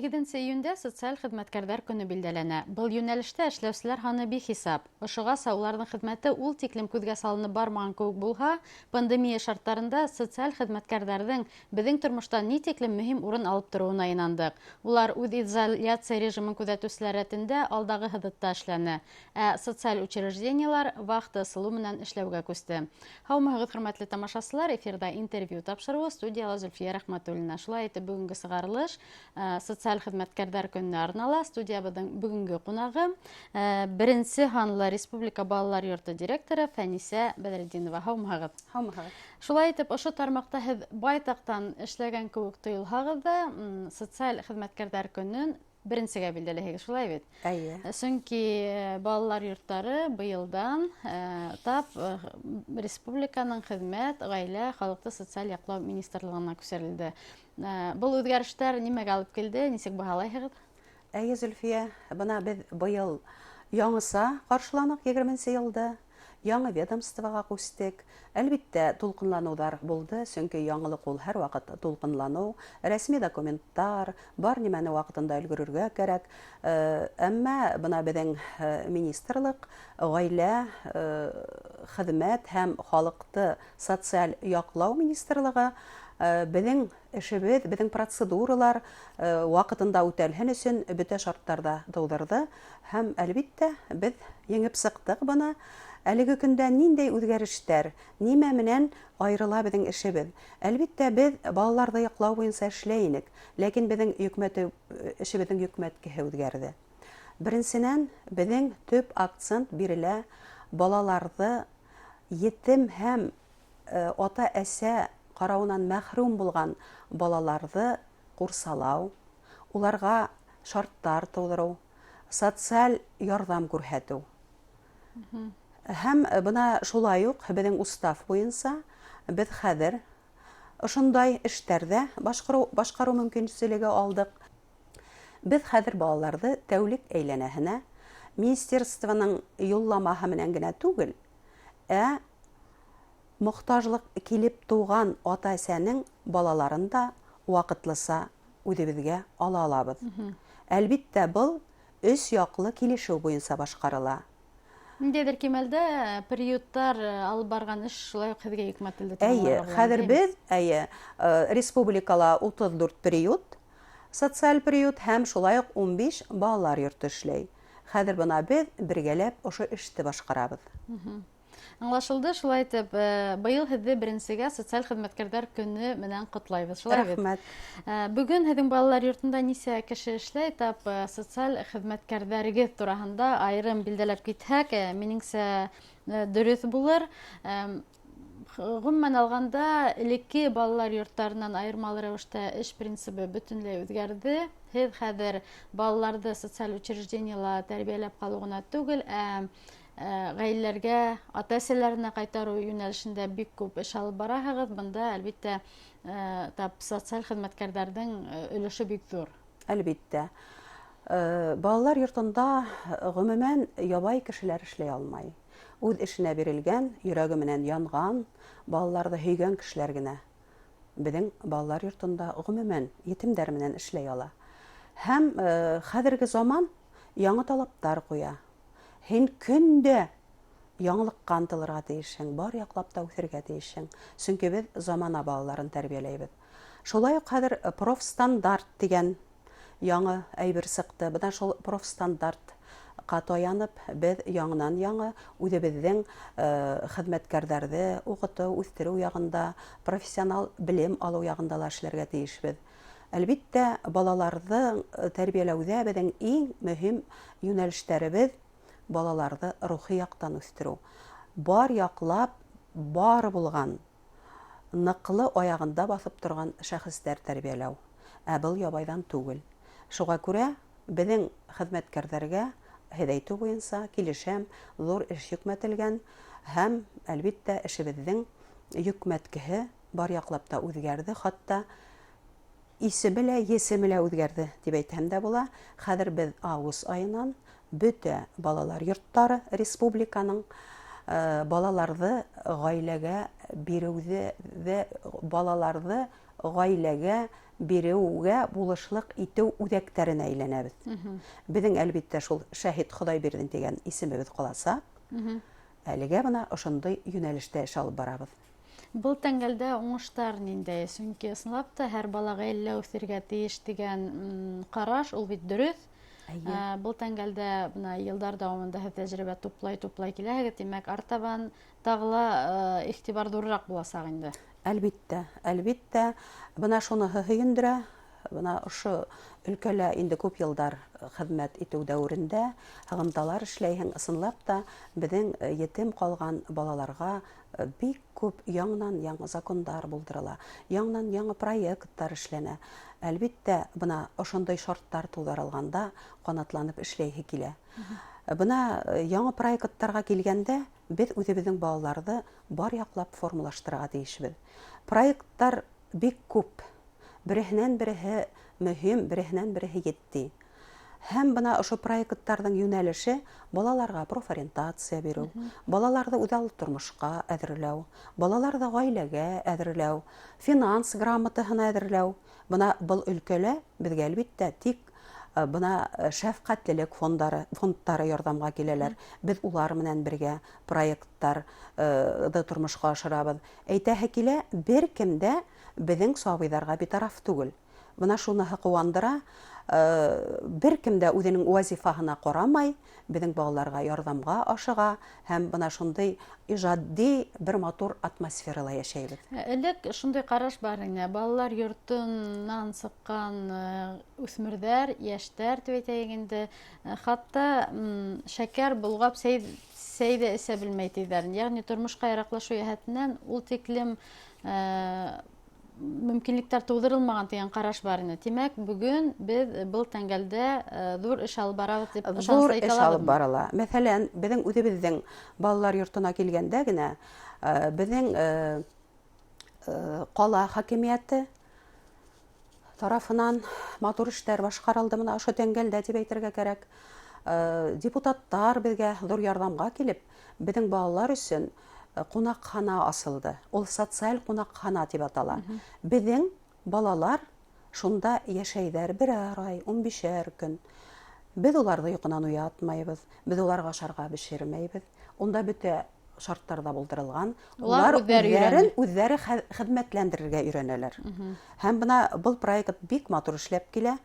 18 июньдә социаль хезмәткәрләр көне билдәләнә. Был юнәлештә эшләүчеләр һаны бихисап. Ошыга сауларның хезмәте ул тиклем күзгә салынып бармаган кеүек булһа, пандемия шарттарында социаль хезмәткәрләрнең безнең тормышта ни тиклем мөһим урын алып торуына инандык. Улар үз изоляция режимын күзәтүселәр рәтендә алдагы һыдытта эшләне, ә социаль учреждениелар вахта ысулы менән эшләүгә күсте. Һаумыгыз, хөрмәтле тамашачылар, эфирда интервью тапшыруы студияла Зөлфия Рәхмәтуллина. Шулай итеп, бүгенге сыгарылыш социаль хезмәткәрләр көненә арнала. Студиябыздың бүгенге кунагы беренче һанлы Республика балалар йорты директоры Фәнисә Бәдретдинова. Һаумыгыз. Һаумыгыз. Шулай итеп, ошо тармакта һез байтактан эшләгән кебек тоелһагыз да, социаль хезмәткәрләр көнен беренчегә билдәләйсез, шулай бит? Әйе. Сөнки балалар йортлары быелдан тап республиканың хезмәт, гаилә, халыкты социаль яклау министрлыгына күчерелде. Бұл үзгәрештәр нимәгә алып килде? Ничек баһалайһығыҙ? Әйе, Зөлфия, бына без быел яңыса ҡаршыланыҡ 20-нче йылда. Яңы ведомствоға күстек. Әлбиттә, тулҡынланыуҙар булды, сөнки яңылыҡ ул һәр ваҡыт тулҡынланыу, рәсми документтар, бар нимәне ваҡытында өлгөрөргә кәрәк. Әммә бына беҙҙең министрлыҡ, ғаилә, хеҙмәт һәм халыҡты социаль яҡлау министрлығы беҙҙең эшебеҙ, беҙҙең процедуралар ваҡытында үтәлһен өсөн бөтә шарттарҙа тыуҙырҙы. Һәм әлбиттә, беҙ еңеп сыҡтык бына. Әлеге көндә ниндәй үҙгәрештәр, нимә менән айырыла беҙҙең эшебеҙ? Әлбиттә, беҙ балаларҙы яҡлау буйынса эшләй инек, ләкин беҙҙең эшебеҙҙең йөкмәткеһе үҙгәрҙе. Беренсенән, беҙҙең төп акцент бирелә балаларҙы етем һәм ата-әсә ҡарауынан мәхрүм булған балаларҙы ҡурсалау, уларға шарттар тыуҙырыу, социаль ярҙам күрһәтеү. Һәм бына шулай уҡ беҙҙең устав буйынса беҙ хәҙер ошондай эштәрҙә башҡарыу мөмкинселеге алдыҡ. Беҙ хәҙер балаларҙы тәүлек әйләнәһенә министерствоның юлламаһы менән генә түгел, мохтажлыҡ килеп тыуған ата-әсәнең балаларын да ваҡытлыса үҙебеҙгә ала алабыҙ. Әлбиттә, был 3 яҡлы килешеү буйынса башҡарыла. Ниндәйҙер кимәлдә периодтар алып барған эш шулай уҡ һеҙгә йөкмәтелде? Әйе, хәҙер беҙ республикала 34 период, социаль период һәм шулай уҡ 15 балалар йорто эшләй. Хәҙер бына беҙ бергәләп ошо эште башҡарабыҙ. Аңлашылды, шулай итеп, быйыл һеҙҙе беренсегә социаль хеҙмәткәрҙәр көнө менән ҡотлайбыҙ. Рәхмәт. Бөгөн һеҙҙең балалар йортонда нисә кеше эшләй? Тап социаль хеҙмәткәрҙәрегеҙ тураһында айырым билдәләп китһәк, минеңсә дөрөҫ булыр. Ғөмүмән алғанда, элекке балалар йорттарынан айырмалы рәүештә эш принцибы бөтөнләй үҙгәрҙе. Һеҙ хәҙер балаларҙы социаль учреждениела тәрбиәләп ҡалыу ғына түгел, ғаиләләргә, ата-әсәләренә ҡайтарыу йүнәлешендә бик күп эш алып бараһығыҙ. Бында, әлбиттә, социаль хеҙмәткәрҙәрҙең өлөшө бик ҙур. Әлбиттә. Балалар йортонда ғөмүмән ябай кешеләр эшләй алмай. Үҙ эшенә бирелгән, йөрәге менән янған, балаларҙы һөйгән кешеләр генә беҙҙең балалар йортонда ғөмүмән етемдәр менән эшләй ала. Һәм хәҙерге заман яңы талаптар ҡуя. Һин көндә яңылыҡҡа ынтылырға тейешһең, бар яҡлап та үҫергә тейешһең. Сөнки беҙ замана балаларын тәрбиәләйбеҙ. Шулай уҡ хәҙер профстандарт дигән яңы әйбер сыҡты. Бына шул профстандартҡа таянып, беҙ яңынан яңы үҙебеҙҙең хеҙмәткәрҙәрҙе уҡытыу, үҫтереү яғында, профессионал белем алыу яғында ла эшләргә тейешбеҙ. Әлбиттә, балаларҙы тәрбиәләүҙә беҙҙең иң мөһим йүнәлештәребеҙ балаларҙы рухи яҡтан үҫтереү. Бар яҡлап, бар булған, ныҡлы аяғында баҫып торған шәхестәр тәрбиәләү. Ә был ябайҙан түгел. Шуға күрә беҙҙең хеҙмәткәрҙәргә һеҙ әйтеү буйынса килешәм, ҙур эш йөкмәтелгән һәм, әлбиттә, эшебеҙҙең йөкмәткеһе бар яҡлап та үҙгәрҙе. Хатта исеме лә, есеме лә үҙгәрҙе тип әйтһәм дә була. Хәҙер беҙ август айынан бөтә балалар йорттары республиканың балаларҙы ғаиләгә биреүҙе, балаларҙы ғаиләгә биреүгә булышлык итү үҙәктәренә әйләнәбез. Безнең әлбиттә шул Шәһит Хоҙайбирҙин дигән исемебеҙ ҡаласаҡ. Әлегә бына ошондай йүнәлештә эш алып барабыҙ. Был тәңгәлдә уңыштар ниндәй? Сөнки ысынлап та һәр балаға әллә үҫергә тейеш дигән ҡараш, ул бит дөрөҫ. Был тәңгәлдә бына йылдар дауамында һеҙ тәжрибә туплай киләһегеҙ, тимәк, артабан тағы ла иғтибар ҙурыраҡ буласаҡ инде. Әлбиттә, бына шуныһы һөйөндөрә. Бына ошо өлкәлә инде күп йылдар хеҙмәт итеү дәүерендә һығымталар эшләйһең, ысынлап та беҙҙең етем ҡалған балаларға бик күп яңынан-яңы закондар булдырыла, яңынан-яңы проекттар эшләнә. Әлбиттә, бына ошондай шарттар тыуҙырылғанда ҡанатланып эшләйһе килә. Бына яңы проекттарға килгәндә беҙ үҙебеҙҙең балаларҙы бар яҡлап формалаштырырға тейешбеҙ. Проекттар бик күп. Береһенән-береһе мөһим, береһенән-береһе етди. Һәм бына ошо проекттарҙың йүнәлеше балаларға профориентация биреү, балаларҙы үҙаллы тормошҡа әҙерләү, балаларҙы ғаиләгә әҙерләү, финанс грамотаһына әҙерләү. Бына был өлкәлә беҙгә әлбиттә тик бына шәфҡәтлелек фондтары ярҙамға киләләр. Беҙ улар менән бергә проекттарҙы тормошҡа ашырабыҙ. Әйтәһе килә, бер кем дә беҙҙең сабыйҙарға битараф түгел. Бына шуныһы ҡыуандыра. Бер кем дә үҙенең вазифаһына ҡарамай, беҙҙең балаларға ярҙамға ашыға һәм бына шундай ижадди бер матур атмосферала йәшәйбеҙ. Элек шундай ҡараш бар ине. Балалар йортонан сыҡҡан үҫмерҙәр, йәштәр тип әйтәйек инде, хатта шәкәр болғап сәй ҙә эсә белмәй тиҙәр. Йәғни тормошҡа яраҡлашыу йәһәтенән ул тиклем мөмкинлектәр тыуҙырылмаған тигән ҡараш бар ине. Тимәк, бөгөн беҙ был тәңгәлдә ҙур эш алып барабыҙ дип ышаныс Ҙур әйтә эш алып алабыҙмы? барыла. Мәҫәлән, беҙҙең үҙебеҙҙең балалар йортона килгәндә генә беҙҙең ҡала хакимиәте тарафынан матур эштәр башҡарылды. Бына ошо тәңгәлдә тип әйтергә кәрәк. Депутаттар беҙгә ҙур ярҙамға килеп, беҙҙең балалар өсөн ҡунаҡхана асылды. Ул социаль ҡунаҡхана тип атала. Беҙҙең балалар шунда йәшәйҙәр 1 ай, 15 көн. Беҙ уларҙы йоҡонан уятмайбыҙ, беҙ уларға ашарға бешермәйбеҙ. Унда бөтә шарттар ҙа булдырылған. Улар үҙҙәре хеҙмәтләндерергә өйрәнәләр. Һәм бына был проект бик матур эшләп килә.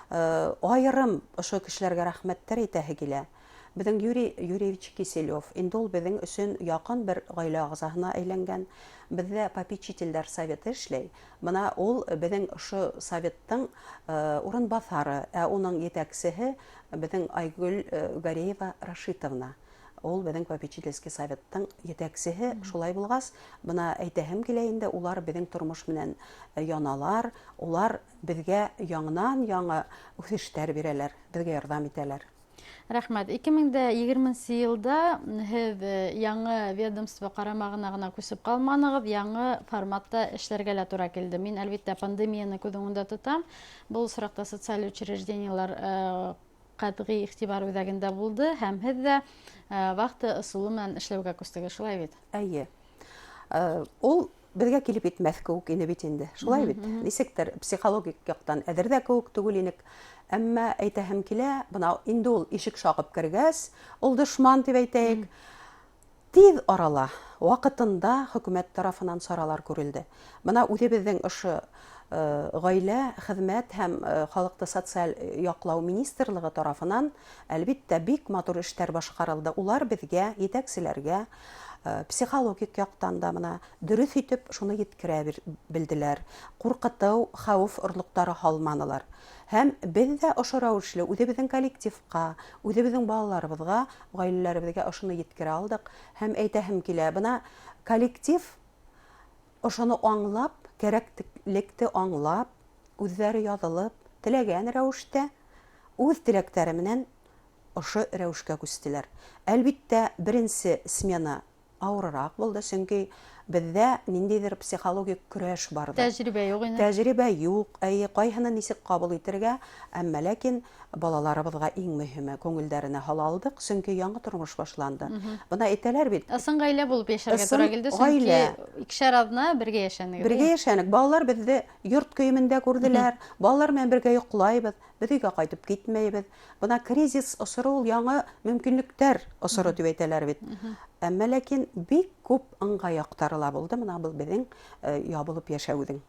Айырым ошо кешеләргә рәхмәттәр әйтәһе килә. Беҙҙең Юрий Юрьевич Киселев, инде ул беҙҙең өсөн яҡын бер ғаилә ағзаһына әйләнгән. Беҙҙә попечителдәр советы эшләй. Бына ул беҙҙең ошо советтың урынбаҫары, уның етәксеһе беҙҙең Айгөл Гареева Рашитовна. Ул беҙҙең попечительский советтың етәксеһе. Шулай булғас, бына әйтәһем килә инде, улар беҙҙең тормош менән яналар, улар беҙгә яңынан-яңы үҫештәр бирәләр, беҙгә ярҙам итәләр. Рәхмәт. 2020 йылда һеҙ яңы ведомство ҡарамағына ғына күсеп ҡалманығыҙ, яңы форматта эшләргә лә тура килде. Мин, әлбиттә, пандемияны күҙ уңында тотам. Был осраҡта социаль учреждениелар ҡәтғи иғтибар үҙәгендә булды, һәм һеҙ ҙә ваҡыты ысулы менән эшләүгә күстегеҙ, шулай бит? Әйе. Ул беҙгә килеп етмәҫ кеүек ине бит инде. Шулай бит. Нисектер психологик яҡтан әҙер ҙә кеүек түгел инек. Әммә әйтәһем килә, бына инде ул ишек шағып кергәс, ул дошман тип әйтәйек. Тиҙ арала, ваҡытында хөкүмәт тарафынан саралар күрелде. Бына үҙебеҙҙең ошо ғаилә, хеҙмәт һәм халыҡты социаль яҡлау министрлығы тарафынан әлбиттә бик матур эштәр башҡарылды. Улар беҙгә, етәкселәргә, психологик яҡтан да бына дөрөҫ итеп шуны еткерә белделәр. Ҡурҡытыу, хәүеф орлоҡтары һалманылар. Һәм беҙ ҙә ошо рәүешле үҙебеҙҙең коллективҡа, үҙебеҙҙең балаларыбыҙға, ғаиләләребеҙгә ошоно еткерә алдыҡ. Һәм әйтәһем килә, бына коллектив ошоно аңлап, кәрәклекте аңлап, үҙҙәре яҙылып, теләгән рәүештә, үҙ теләктәре менән ошо рәүешкә күстеләр. Әлбиттә, беренсе смена ауырыраҡ булды, сөнки Бездә ниндидер психологик көрәш барды. Тәҗрибә юк инде. Тәҗрибә юк, кайһыны нисек кабул итәргә, әмма ләкин балаларыбызга иң мөһиме күңелләренә халалдык, чөнки яңа тормыш башланды. Бuna әйтәләр бит. Ысын гаилә булып яшәргә Ысын туры килде, гаилә. чөнки икешәр адна бергә яшәнегез. Бергә яшәнек. Балалар безне йорт көймендә күрделәр. Балалар белән бергә йоклайбыз. Без өйгә кайтып китмәйбез. Бuna кризис осыры ул яңа мөмкинлекләр осыры дип әйтәләр бит. Әмма ләкин бик күп ыңгай яктарыла булды. Менә бу безнең ябылып яшәүдең.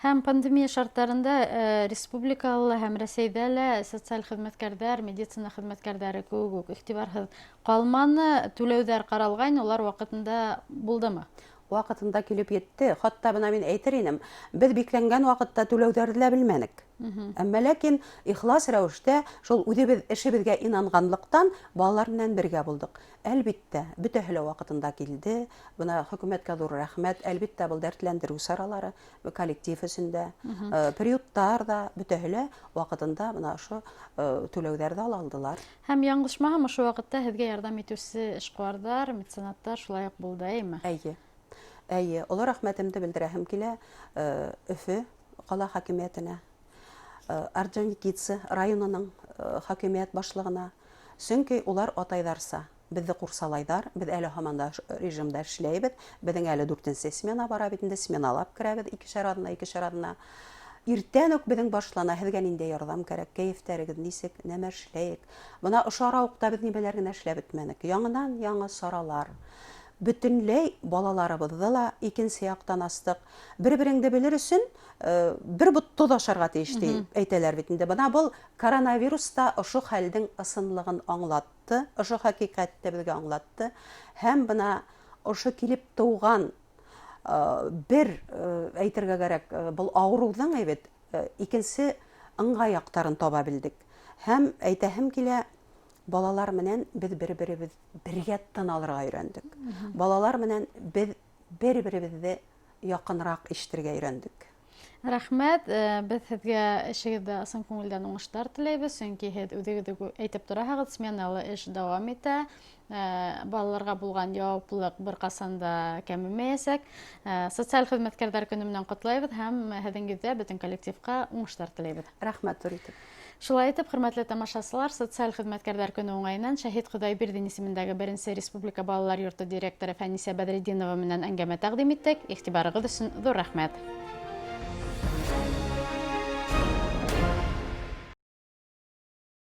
Һәм пандемия шартларында республикалы һәм Рәсәйдә лә социаль хезмәткәрләр, медицина хезмәткәрләре күп үк игътибарһыз калманы, түләүләр каралган, улар вакытында булдымы? Вакытында килеп йетте. Хатта бына мин әйтер идем, без бикләнгән вакытта түләүләрне дә белмәдек. Әмма ләкин ихлас рәвештә шул үзебез эшебезгә инанганлыктан балалар белән бергә булдык. Әлбиттә, бөтәһе лә вакытында килде. Бuna хөкүмәткә зур рәхмәт. Әлбиттә, бу дәртләндерү саралары коллектив өчендә, приюттар да бөтәһе лә вакытында бuna шу түләүләрне ала алдылар. Һәм яңгышмаһам, ошо вакытта һезгә ярдәм итүче эшкуарлар, меценаттар шулай ук булды, әйме? Әйе, олы рәхмәтемне белдерәһем килә Өфе кала хакимиятенә, Орджоникидзе районының хакимият башлыгына. Чөнки улар атайдарса безне курсалайдар, без әле һаман да режимда эшләйбез. Безнең әле 4нче смена бара бит инде, сменалап керәбез икешәр адына. Иртән үк безнең башлана, һезгә нинди ярдәм кирәк, кәефтәрегез нисек, нәмә эшләйек. Бuna ошо аралыкта без нимәләр генә эшләп бетмәдек. Яңадан яңа саралар. Бөтенләй балаларыбызны ла икенче яктан астык. Бер-береңне белер өчен бер бутты ашарга тиеш дип әйтәләр бит инде. Бuna бу коронавируста ошо хәлдең ысынлыгын аңлатты, ошо хакыйкатьтә безгә аңлатты. Һәм бuna ошо килеп туган бер әйтергә кирәк, бу авырудың әйбет икенче ыңгай яктарын таба белдек. Һәм әйтәһем килә, балалар менән без бер-беребез бергә тын алырга өйрәндек. Балалар менән без бер-беребезне якынрак ишетергә өйрәндек. Рәхмәт, без һезгә эшегездә ысын күңелдән уңышлар теләйбез, чөнки һез үзегез әйтеп торасыз, сменалы эш дәвам итә. Балаларга булган яуаплылык беркасан да кәмемәячәк. Социаль хезмәткәрләр көне менән котлайбыз һәм һеҙҙең бөтен коллективка уңышлар теләйбез. Рәхмәт, Туритов. Шулай итеп, хөрмәтле тамашасылар, социаль хезмәткәрләр көне уңайыннан Шәһид Ходайбирдин исемендәге 1-нче республика балалар йорты директоры Фәнисә Бәдретдинова менән әңгәмә тәкъдим иттек. Игътибарыгыз өчен зур рәхмәт.